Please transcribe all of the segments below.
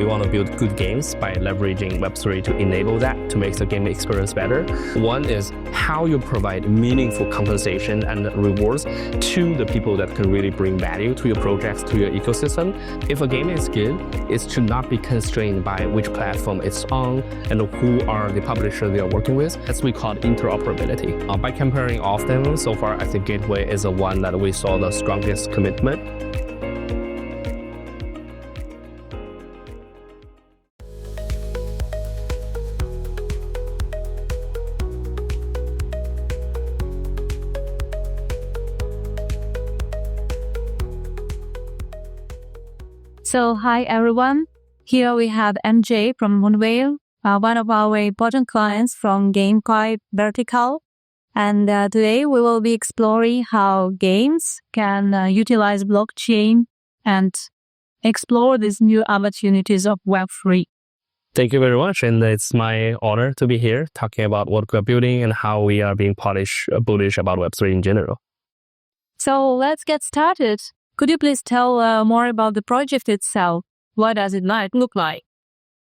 We want to build good games by leveraging Web3 to enable that, to make the game experience better. One is how you provide meaningful compensation and rewards to the people that can really bring value to your projects, to your ecosystem. If a game is good, it should not be constrained by which platform it's on and who are the publishers they are working with. As we call it interoperability. By comparing all of them, so far I think Gateway is the one that we saw the strongest commitment. So, hi everyone. Here we have MJ from Moonveil, one of our important clients from GameFi vertical. And today we will be exploring how games can utilize blockchain and explore these new opportunities of Web3. Thank you very much. And it's my honor to be here talking about what we're building and how we are being bullish about Web3 in general. So let's get started. Could you please tell more about the project itself? What does it look like?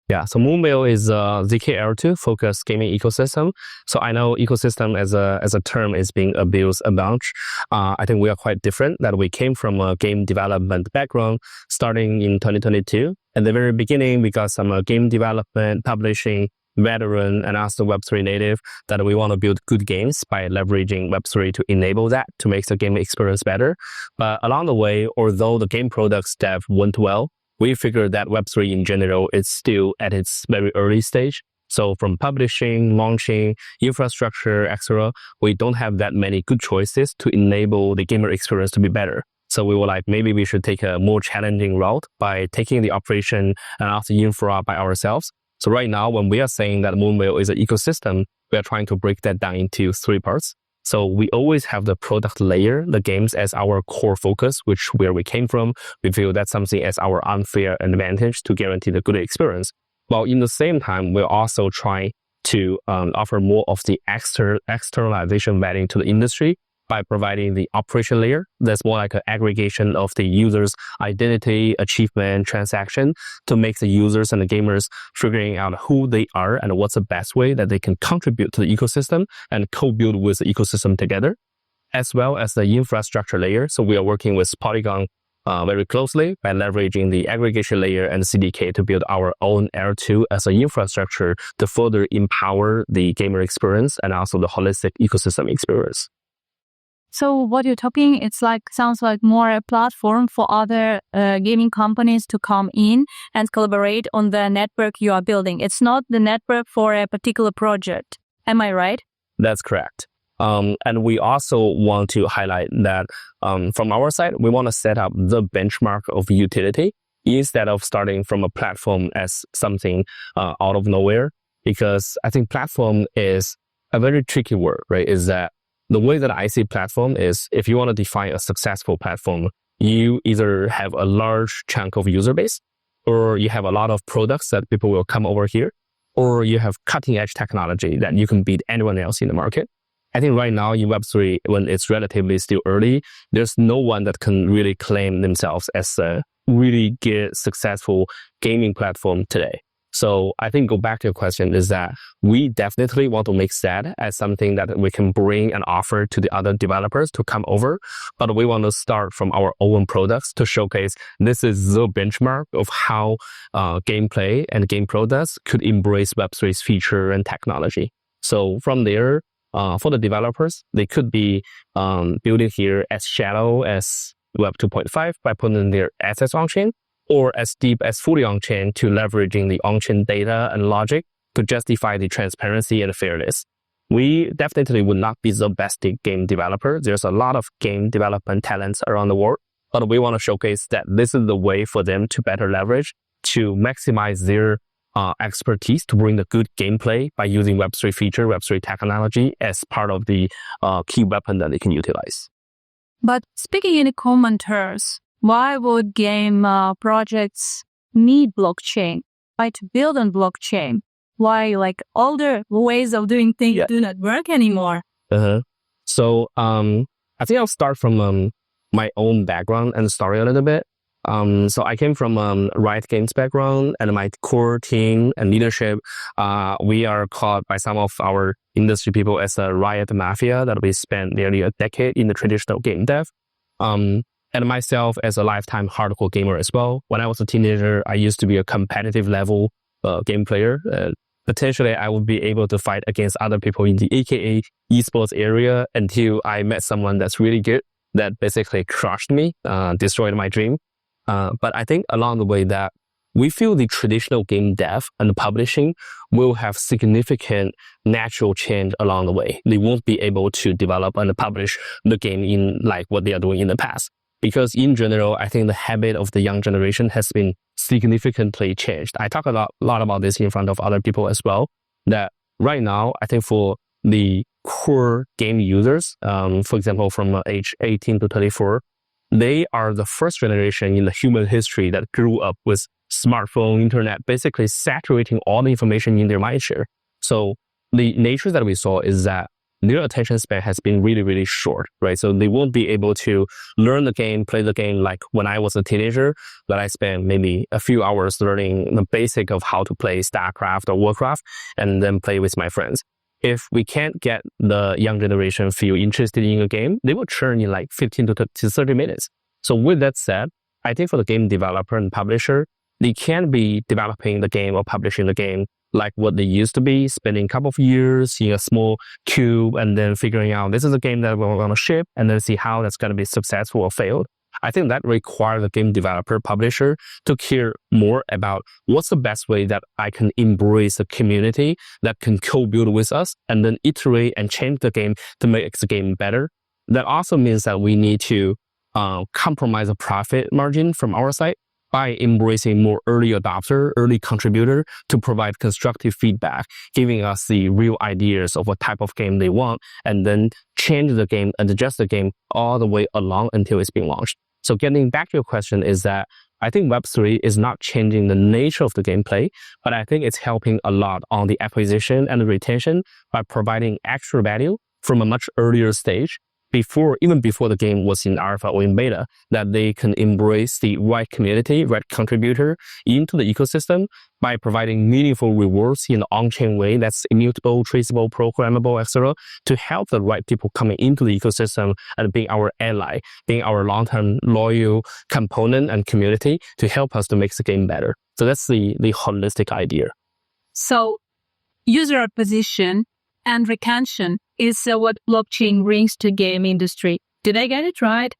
Yeah, so Moonveil is a zkEVM focused gaming ecosystem. So I know ecosystem as a term is being abused a bunch. I think we are quite different, that we came from a game development background starting in 2022. At the very beginning, we got some game development, publishing, veteran, and also Web3 native, that we want to build good games by leveraging Web3 to enable that, to make the game experience better. But along the way, although the game products dev went well, we figured that Web3 in general is still at its very early stage. So from publishing, launching, infrastructure, etc., we don't have that many good choices to enable the gamer experience to be better. So we were like, maybe we should take a more challenging route by taking the operation and also infra by ourselves. So right now, when we are saying that Moonveil is an ecosystem, we are trying to break that down into 3 parts. So we always have the product layer, the games as our core focus, where we came from. We feel that's something as our unfair advantage to guarantee the good experience. While in the same time, we're also trying to offer more of the externalization value to the industry by providing the operation layer. That's more like an aggregation of the user's identity, achievement, transaction, to make the users and the gamers figuring out who they are and what's the best way that they can contribute to the ecosystem and co-build with the ecosystem together, as well as the infrastructure layer. So we are working with Polygon very closely by leveraging the aggregation layer and CDK to build our own L2 as an infrastructure to further empower the gamer experience and also the holistic ecosystem experience. So what you're talking, sounds like more a platform for other gaming companies to come in and collaborate on the network you are building. It's not the network for a particular project. Am I right? That's correct. And we also want to highlight that from our side, we want to set up the benchmark of utility instead of starting from a platform as something out of nowhere. Because I think platform is a very tricky word, right? Is that the way that I see platform is, if you want to define a successful platform, you either have a large chunk of user base, or you have a lot of products that people will come over here, or you have cutting edge technology that you can beat anyone else in the market. I think right now in Web3, when it's relatively still early, there's no one that can really claim themselves as a really good, successful gaming platform today. So I think go back to your question is that we definitely want to make that as something that we can bring and offer to the other developers to come over. But we want to start from our own products to showcase this is the benchmark of how gameplay and game products could embrace Web3's feature and technology. So from there, for the developers, they could be building here as shallow as Web 2.5 by putting their assets on-chain, or as deep as fully on-chain to leveraging the on-chain data and logic to justify the transparency and fairness. We definitely would not be the best game developer. There's a lot of game development talents around the world, but we want to showcase that this is the way for them to better leverage, to maximize their expertise to bring the good gameplay by using Web3 feature, Web3 technology as part of the key weapon that they can utilize. But speaking in common terms, why would game projects need blockchain? Why to build on blockchain? Why older ways of doing things do not work anymore? So I think I'll start from my own background and story a little bit. So I came from Riot Games background, and my core team and leadership, we are called by some of our industry people as a Riot Mafia, that we spent nearly a decade in the traditional game dev. And myself as a lifetime hardcore gamer as well. When I was a teenager, I used to be a competitive level game player. Potentially, I would be able to fight against other people in the AKA esports area until I met someone that's really good, that basically crushed me, destroyed my dream. But I think along the way that we feel the traditional game dev and publishing will have significant natural change along the way. They won't be able to develop and publish the game in like what they are doing in the past. Because in general, I think the habit of the young generation has been significantly changed. I talk a lot about this in front of other people as well, that right now, I think for the core game users, for example, from age 18 to 34, they are the first generation in the human history that grew up with smartphone, internet, basically saturating all the information in their mindshare. So the nature that we saw is that their attention span has been really, really short, right? So they won't be able to learn the game, play the game like when I was a teenager, that I spent maybe a few hours learning the basic of how to play StarCraft or Warcraft and then play with my friends. If we can't get the young generation feel interested in a game, they will churn in like 15 to 30 minutes. So with that said, I think for the game developer and publisher, they can be developing the game or publishing the game like what they used to be, spending a couple of years in a small cube and then figuring out this is a game that we're going to ship and then see how that's going to be successful or failed. I think that requires the game developer, publisher to care more about what's the best way that I can embrace the community that can co-build with us and then iterate and change the game to make the game better. That also means that we need to compromise a profit margin from our side by embracing more early adopter, early contributor to provide constructive feedback, giving us the real ideas of what type of game they want, and then change the game and adjust the game all the way along until it's being launched. So getting back to your question is that I think Web3 is not changing the nature of the gameplay, but I think it's helping a lot on the acquisition and the retention by providing extra value from a much earlier stage, even before the game was in alpha or in beta, that they can embrace the right community, right contributor into the ecosystem by providing meaningful rewards in an on-chain way that's immutable, traceable, programmable, etc., to help the right people coming into the ecosystem and being our ally, being our long-term loyal component and community to help us to make the game better. So that's the holistic idea. So user acquisition and retention is what blockchain brings to game industry. Did I get it right?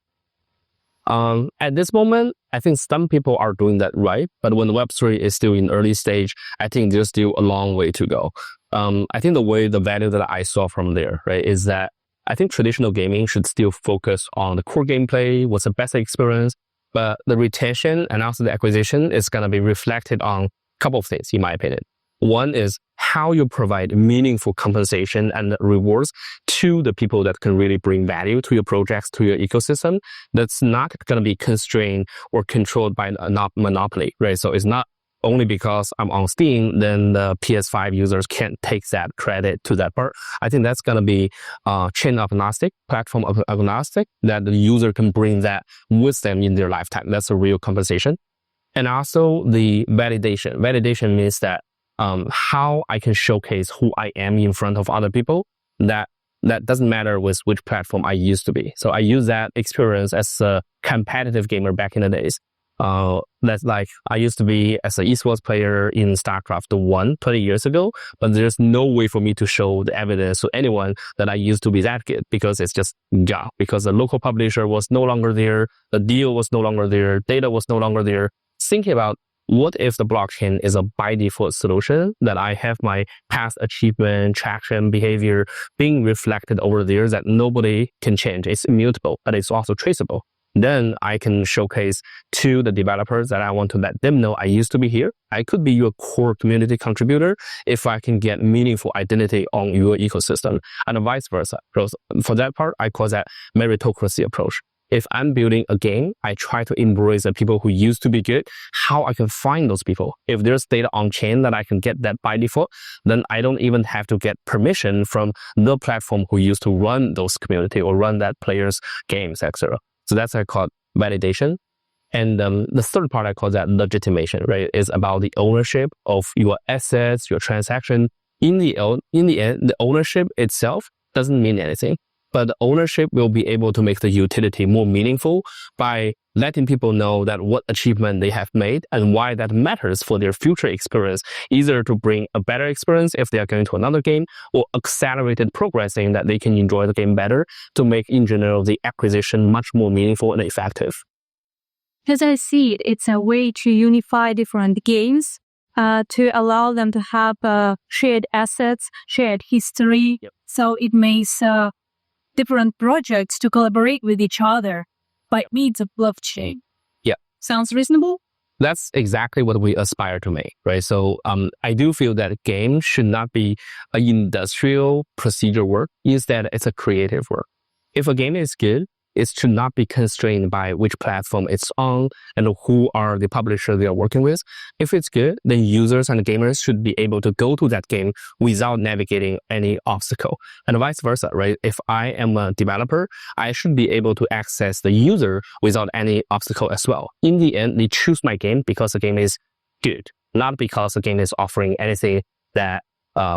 At this moment, I think some people are doing that right, but when Web3 is still in early stage, I think there's still a long way to go. I think the value that I saw from there, right, is that I think traditional gaming should still focus on the core gameplay, what's the best experience, but the retention and also the acquisition is going to be reflected on a couple of things, in my opinion. One is how you provide meaningful compensation and rewards to the people that can really bring value to your projects, to your ecosystem. That's not going to be constrained or controlled by a monopoly, right? So it's not only because I'm on Steam, then the PS5 users can't take that credit to that part. I think that's going to be chain agnostic, platform agnostic, that the user can bring that with them in their lifetime. That's a real compensation. And also the validation. Validation means that how I can showcase who I am in front of other people, that doesn't matter with which platform I used to be. So I use that experience as a competitive gamer back in the days. That's like I used to be as an esports player in StarCraft 1 20 years ago, but there's no way for me to show the evidence to anyone that I used to be that good, because it's just because the local publisher was no longer there, the deal was no longer there, data was no longer there. Thinking about what if the blockchain is a by default solution that I have my past achievement, traction, behavior being reflected over there that nobody can change. It's immutable, but it's also traceable. Then I can showcase to the developers that I want to let them know I used to be here. I could be your core community contributor if I can get meaningful identity on your ecosystem, and vice versa. For that part, I call that meritocracy approach. If I'm building a game, I try to embrace the people who used to be good, how I can find those people. If there's data on chain that I can get that by default, then I don't even have to get permission from the platform who used to run those community or run that player's games, etc. So that's what I call validation. And the third part, I call that legitimation, right? Is about the ownership of your assets, your transaction. In the end, the ownership itself doesn't mean anything, but the ownership will be able to make the utility more meaningful by letting people know that what achievement they have made and why that matters for their future experience, either to bring a better experience if they are going to another game, or accelerated progressing that they can enjoy the game better to make, in general, the acquisition much more meaningful and effective. As I see it, it's a way to unify different games, to allow them to have shared assets, shared history. Yep. So it makes different projects to collaborate with each other by means of blockchain. Yeah. Sounds reasonable? That's exactly what we aspire to make, right? So I do feel that games should not be an industrial procedure work. Instead, it's a creative work. If a game is good, it should not be constrained by which platform it's on and who are the publisher they are working with. If it's good, then users and gamers should be able to go to that game without navigating any obstacle. And vice versa, right? If I am a developer, I should be able to access the user without any obstacle as well. In the end, they choose my game because the game is good, not because the game is offering anything that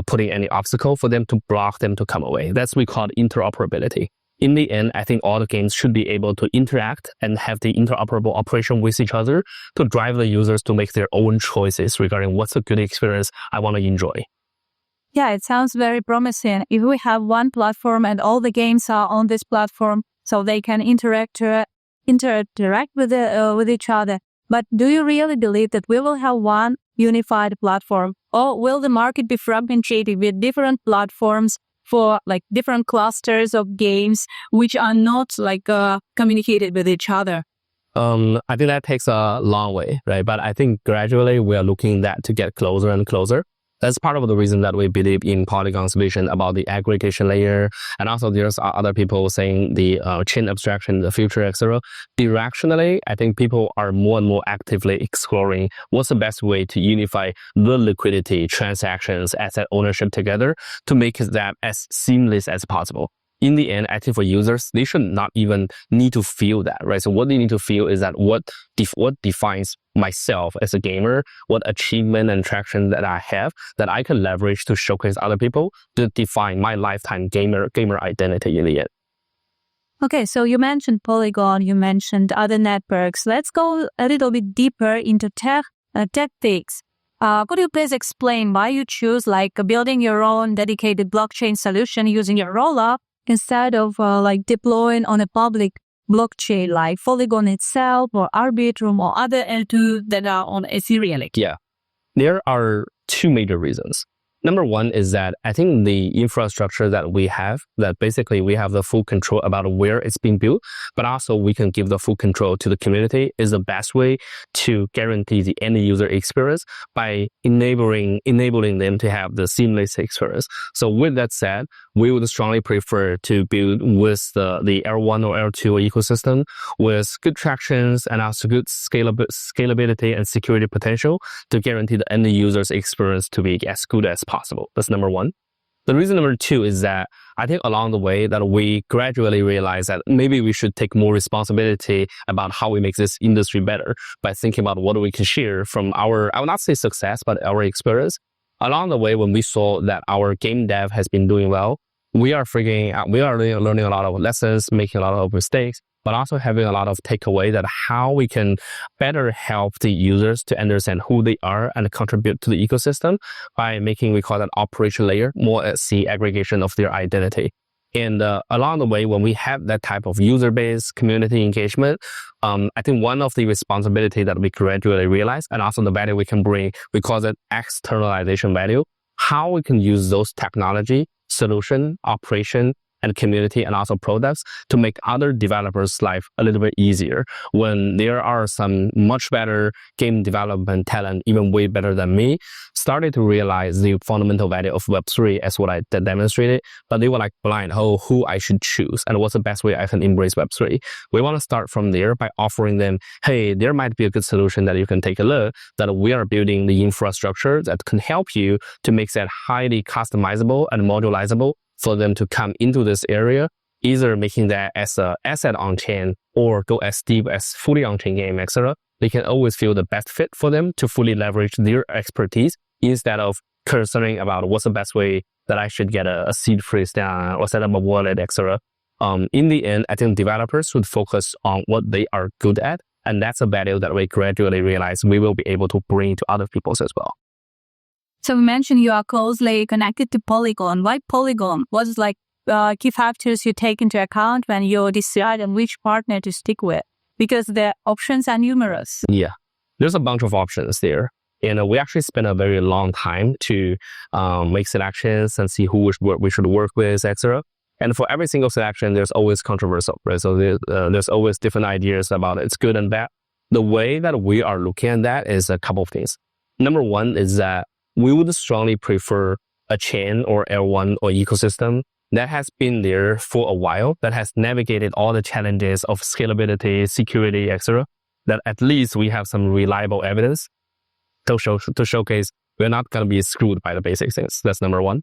putting any obstacle for them to block them to come away. That's what we call interoperability. In the end, I think all the games should be able to interact and have the interoperable operation with each other to drive the users to make their own choices regarding what's a good experience I want to enjoy. Yeah, it sounds very promising. If we have one platform and all the games are on this platform, so they can interact with each other. But do you really believe that we will have one unified platform, or will the market be fragmented with different platforms for like different clusters of games which are not like communicated with each other? I think that takes a long way, right? But I think gradually we are looking that to get closer and closer. That's part of the reason that we believe in Polygon's vision about the aggregation layer. And also there's other people saying the chain abstraction in the future, etc. Directionally, I think people are more and more actively exploring what's the best way to unify the liquidity, transactions, asset ownership together to make that as seamless as possible. In the end, I think for users, they should not even need to feel that, right? So what they need to feel is that what defines myself as a gamer, what achievement and traction that I have that I can leverage to showcase other people to define my lifetime gamer identity in the end. Okay, so you mentioned Polygon, you mentioned other networks. Let's go a little bit deeper into tech things. Could you please explain why you choose like building your own dedicated blockchain solution using your Rollup instead of like deploying on a public blockchain like Polygon itself or Arbitrum or other L2 that are on Ethereum? Yeah, there are two major reasons. Number one is that I think the infrastructure that we have, that basically we have the full control about where it's being built, but also we can give the full control to the community, is the best way to guarantee the end user experience by enabling them to have the seamless experience. So with that said, we would strongly prefer to build with the L1 or L2 ecosystem with good tractions and also good scalability and security potential to guarantee the end user's experience to be as good as possible. That's number one. The reason number two is that I think along the way that we gradually realize that maybe we should take more responsibility about how we make this industry better by thinking about what we can share from our, I will not say success, but our experience. Along the way, when we saw that our game dev has been doing well, we are learning a lot of lessons, making a lot of mistakes, but also having a lot of takeaway that how we can better help the users to understand who they are and contribute to the ecosystem by making, we call that operation layer, more as the aggregation of their identity. And along the way, when we have that type of user base, community engagement, I think one of the responsibility that we gradually realize, and also the value we can bring, we call it externalization value, how we can use those technology, solution, operation, and community and also products to make other developers' life a little bit easier when there are some much better game development talent, even way better than me, started to realize the fundamental value of Web3 as what I demonstrated, but they were like blind, who I should choose and what's the best way I can embrace Web3. We want to start from there by offering them, hey, there might be a good solution that you can take a look, that we are building the infrastructure that can help you to make that highly customizable and modularizable for them to come into this area either making that as an asset on-chain or go as deep as fully on-chain game, etc., they can always feel the best fit for them to fully leverage their expertise instead of concerning about what's the best way that I should get a seed phrase down or set up a wallet, etc. In the end, I think developers should focus on what they are good at, and that's a value that we gradually realize we will be able to bring to other people as well. So you mentioned you are closely connected to Polygon. Why Polygon? What is like key factors you take into account when you decide on which partner to stick with? Because the options are numerous. Yeah, there's a bunch of options there. And we actually spent a very long time to make selections and see who we should work with, etc. And for every single selection, there's always controversial, right? So there's always different ideas about it. It's good and bad. The way that we are looking at that is a couple of things. Number one is that we would strongly prefer a chain or L1 or ecosystem that has been there for a while, that has navigated all the challenges of scalability, security, etc. That at least we have some reliable evidence to showcase we're not going to be screwed by the basic things. That's number one.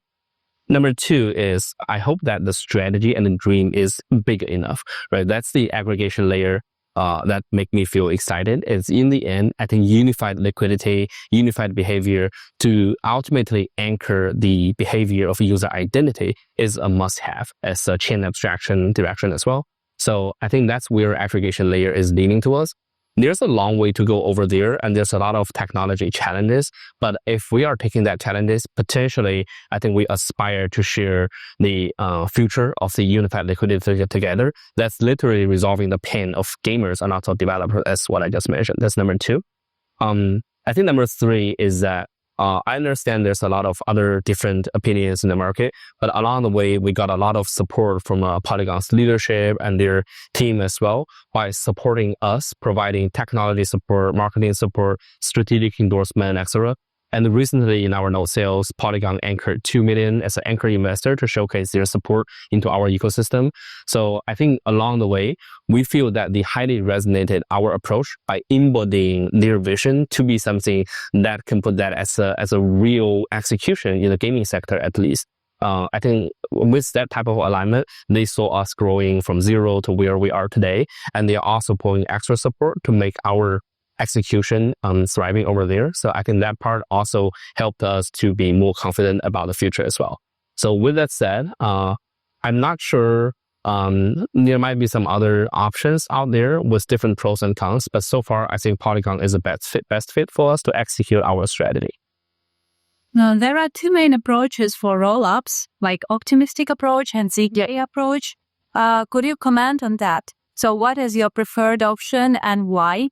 Number two is I hope that the strategy and the dream is big enough, right? That's the aggregation layer that make me feel excited. Is in the end, I think unified liquidity, unified behavior to ultimately anchor the behavior of user identity is a must-have as a chain abstraction direction as well. So I think that's where aggregation layer is leaning towards. There's a long way to go over there, and there's a lot of technology challenges. But if we are taking that challenges, potentially, I think we aspire to share the future of the unified liquidity together. That's literally resolving the pain of gamers and also developers, as what I just mentioned. That's number two. I think number three is that I understand there's a lot of other different opinions in the market, but along the way, we got a lot of support from Polygon's leadership and their team as well by supporting us, providing technology support, marketing support, strategic endorsement, etc. And recently in our node sales, Polygon anchored 2 million as an anchor investor to showcase their support into our ecosystem. So I think along the way, we feel that they highly resonated our approach by embodying their vision to be something that can put that as a real execution in the gaming sector at least. I think with that type of alignment, they saw us growing from zero to where we are today. And they are also pulling extra support to make our execution thriving over there. So I think that part also helped us to be more confident about the future as well. So with that said, I'm not sure there might be some other options out there with different pros and cons, but so far I think Polygon is the best fit for us to execute our strategy. Now, there are two main approaches for rollups, like optimistic approach and zkEVM approach. Could you comment on that? So what is your preferred option and why?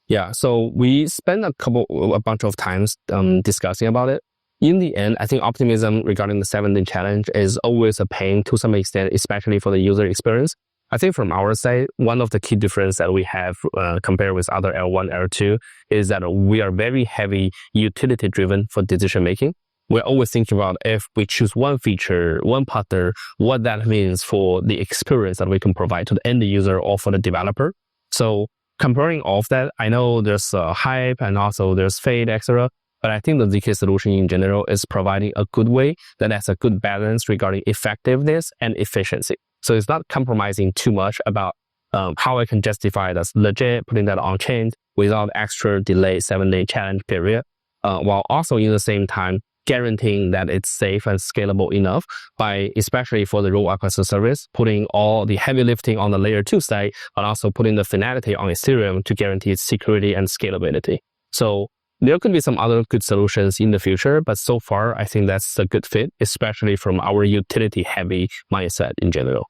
Yeah, so we spent a bunch of times discussing about it. In the end, I think optimism regarding the 7-day challenge is always a pain to some extent, especially for the user experience. I think from our side, one of the key differences that we have compared with other L1, L2 is that we are very heavy utility driven for decision making. We're always thinking about if we choose one feature, one partner, what that means for the experience that we can provide to the end user or for the developer. So comparing all of that, I know there's hype and also there's fade, etc. But I think the zk solution in general is providing a good way that has a good balance regarding effectiveness and efficiency. So it's not compromising too much about how I can justify that's legit, putting that on chain without extra delayed 7-day challenge period, while also in the same time guaranteeing that it's safe and scalable enough by, especially for the Rollup as a service, putting all the heavy lifting on the layer 2 side, but also putting the finality on Ethereum to guarantee its security and scalability. So there could be some other good solutions in the future, but so far, I think that's a good fit, especially from our utility-heavy mindset in general.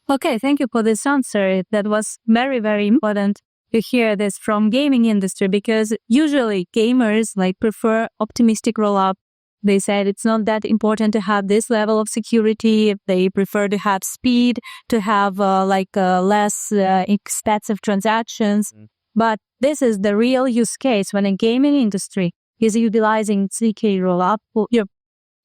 Okay, thank you for this answer. That was very, very important to hear this from gaming industry, because usually gamers prefer optimistic rollup. They said it's not that important to have this level of security. They prefer to have speed, to have less expensive transactions. But this is the real use case when a gaming industry is utilizing zk rollup.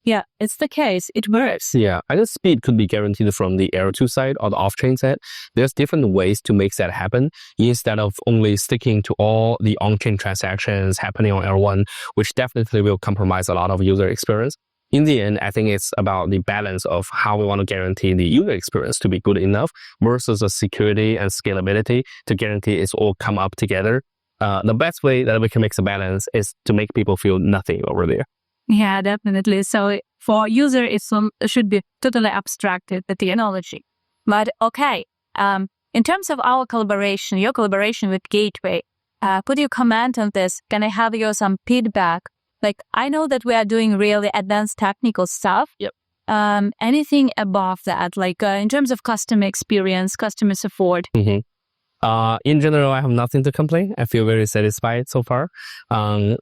Yeah, it's the case. It works. Yeah, I guess speed could be guaranteed from the L2 side or the off-chain side. There's different ways to make that happen instead of only sticking to all the on-chain transactions happening on L1, which definitely will compromise a lot of user experience. In the end, I think it's about the balance of how we want to guarantee the user experience to be good enough versus the security and scalability to guarantee it's all come up together. The best way that we can make the balance is to make people feel nothing over there. Yeah, definitely. So for user, it should be totally abstracted, the technology. But okay, in terms of our collaboration, your collaboration with Gateway, could you comment on this? Can I have some feedback? Like, I know that we are doing really advanced technical stuff. Yep. Anything above that, like in terms of customer experience, customer support? In general, I have nothing to complain. I feel very satisfied so far. And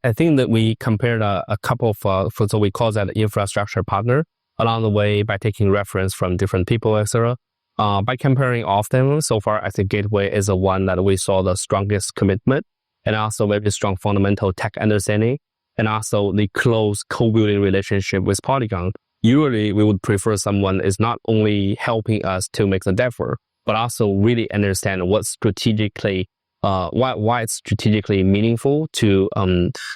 I think that we compared a couple of, so we call that infrastructure partner along the way by taking reference from different people, etc. By comparing all of them, so far, I think Gateway is the one that we saw the strongest commitment and also very strong fundamental tech understanding and also the close co-building relationship with Polygon. Usually, we would prefer someone is not only helping us to make the dev work, but also really understand what's strategically, why it's strategically meaningful to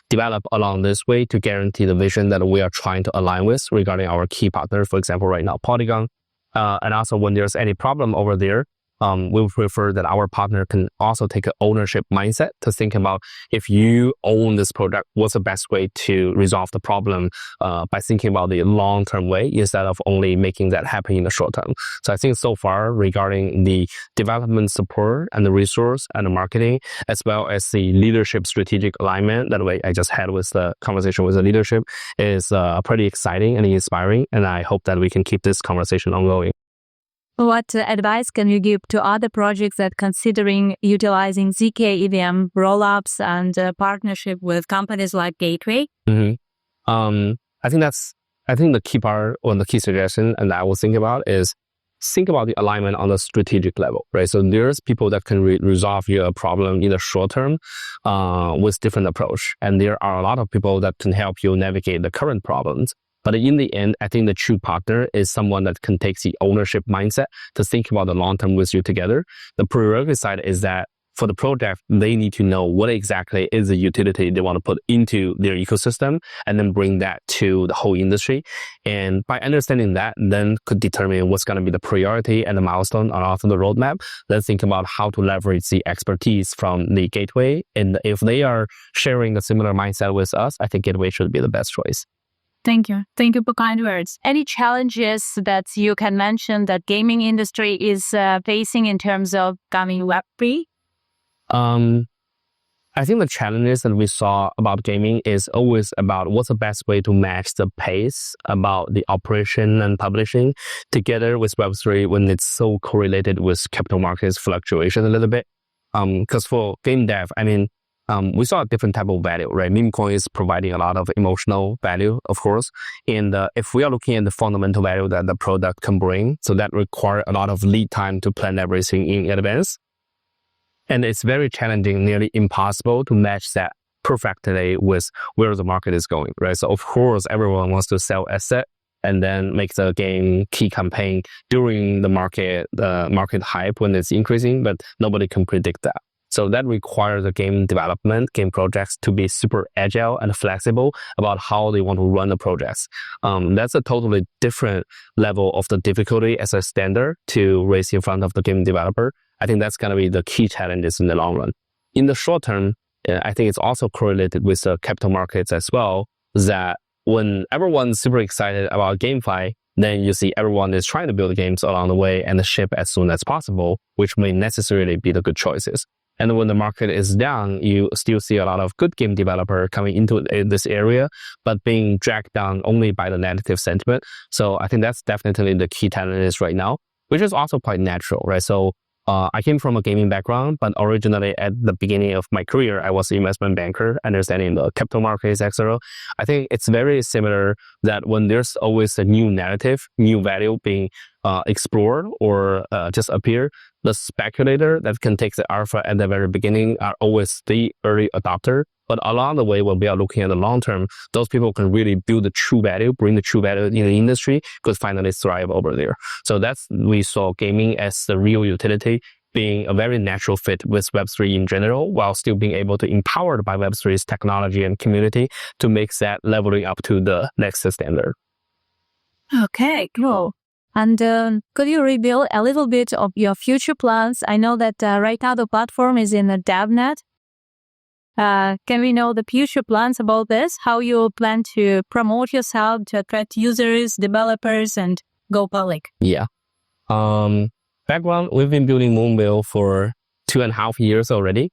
develop along this way to guarantee the vision that we are trying to align with regarding our key partner, for example, right now, Polygon. And also when there's any problem over there, we would prefer that our partner can also take an ownership mindset to think about if you own this product, what's the best way to resolve the problem by thinking about the long-term way instead of only making that happen in the short term. So I think so far regarding the development support and the resource and the marketing, as well as the leadership strategic alignment that way I just had with the conversation with the leadership is pretty exciting and inspiring. And I hope that we can keep this conversation ongoing. What advice can you give to other projects that considering utilizing zkEVM, rollups, and partnership with companies like Gateway? I think the key part or the key suggestion, and I will think about is think about the alignment on the strategic level, right? So there's people that can resolve your problem in the short term with different approach, and there are a lot of people that can help you navigate the current problems. But in the end, I think the true partner is someone that can take the ownership mindset to think about the long term with you together. The prerequisite is that for the project, they need to know what exactly is the utility they want to put into their ecosystem and then bring that to the whole industry. And by understanding that, then could determine what's going to be the priority and the milestone on also the roadmap. Then think about how to leverage the expertise from the Gateway. And if they are sharing a similar mindset with us, I think Gateway should be the best choice. Thank you. Thank you for kind words. Any challenges that you can mention that gaming industry is facing in terms of coming Web3? I think the challenges that we saw about gaming is always about what's the best way to match the pace about the operation and publishing together with Web3 when it's so correlated with capital markets fluctuation a little bit. Because for game dev, I mean, we saw a different type of value, right? Meme coin is providing a lot of emotional value, of course. And if we are looking at the fundamental value that the product can bring, so that requires a lot of lead time to plan everything in advance. And it's very challenging, nearly impossible to match that perfectly with where the market is going, right? So of course, everyone wants to sell asset and then make the game key campaign during the market hype when it's increasing, but nobody can predict that. So that requires the game development, game projects to be super agile and flexible about how they want to run the projects. That's a totally different level of the difficulty as a standard to raise in front of the game developer. I think that's going to be the key challenges in the long run. In the short term, I think it's also correlated with the capital markets as well, that when everyone's super excited about GameFi, then you see everyone is trying to build games along the way and ship as soon as possible, which may necessarily be the good choices. And when the market is down, you still see a lot of good game developer coming into this area, but being dragged down only by the negative sentiment. So I think that's definitely the key challenges right now, which is also quite natural, right? So I came from a gaming background, but originally at the beginning of my career, I was an investment banker, understanding the capital markets, etc. I think it's very similar that when there's always a new narrative, new value being explored or just appear, the speculator that can take the alpha at the very beginning are always the early adopter. But along the way, when we are looking at the long term, those people can really build the true value, bring the true value in the industry, could finally thrive over there. So we saw gaming as the real utility being a very natural fit with Web3 in general, while still being able to empowered by Web3's technology and community to make that leveling up to the next standard. Okay, cool. And could you reveal a little bit of your future plans? I know that right now the platform is in a DevNet. Can we know the future plans about this? How you plan to promote yourself to attract users, developers, and go public? Yeah. Background, we've been building Moonveil for 2.5 years already.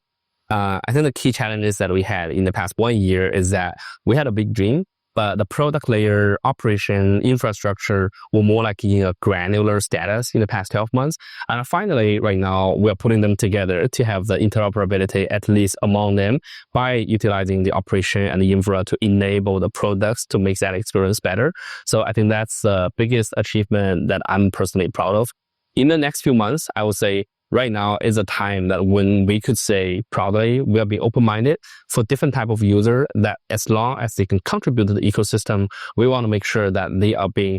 I think the key challenges that we had in the past 1 year is that we had a big dream, but the product layer, operation, infrastructure were more like in a granular status in the past 12 months. And finally, right now, we're putting them together to have the interoperability, at least among them, by utilizing the operation and the infra to enable the products to make that experience better. So I think that's the biggest achievement that I'm personally proud of. In the next few months, I would say right now is a time that when we could say proudly we'll be open-minded for different type of user, that as long as they can contribute to the ecosystem, we want to make sure that they are being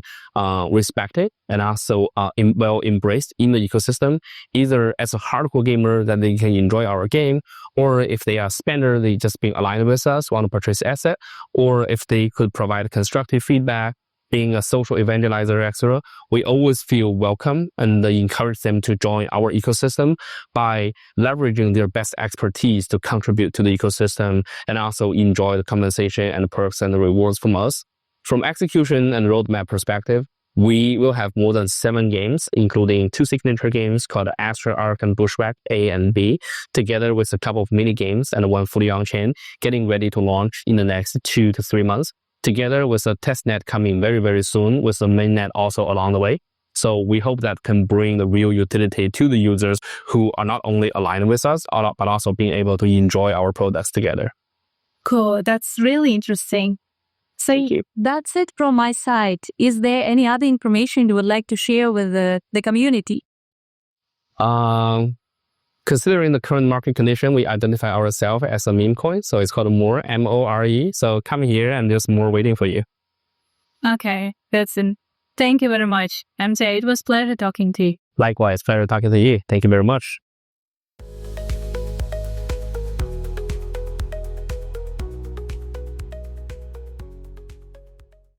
respected and also well embraced in the ecosystem, either as a hardcore gamer that they can enjoy our game, or if they are spender, they just being aligned with us, want to purchase asset, or if they could provide constructive feedback, being a social evangelizer, etc., we always feel welcome and encourage them to join our ecosystem by leveraging their best expertise to contribute to the ecosystem and also enjoy the compensation and the perks and the rewards from us. From execution and roadmap perspective, we will have more than 7 games, including 2 signature games called Astra Arc and Bushwhack A and B, together with a couple of mini games and 1 fully on-chain, getting ready to launch in the next 2 to 3 months, together with a testnet coming very, very soon, with the mainnet also along the way. So we hope that can bring the real utility to the users who are not only aligned with us, but also being able to enjoy our products together. Cool. That's really interesting. So that's it from my side. Is there any other information you would like to share with the community? Considering the current market condition, we identify ourselves as a meme coin. So it's called More, M-O-R-E. So come here and there's more waiting for you. Okay, that's it. Thank you very much, MJ. It was a pleasure talking to you. Likewise, pleasure talking to you. Thank you very much.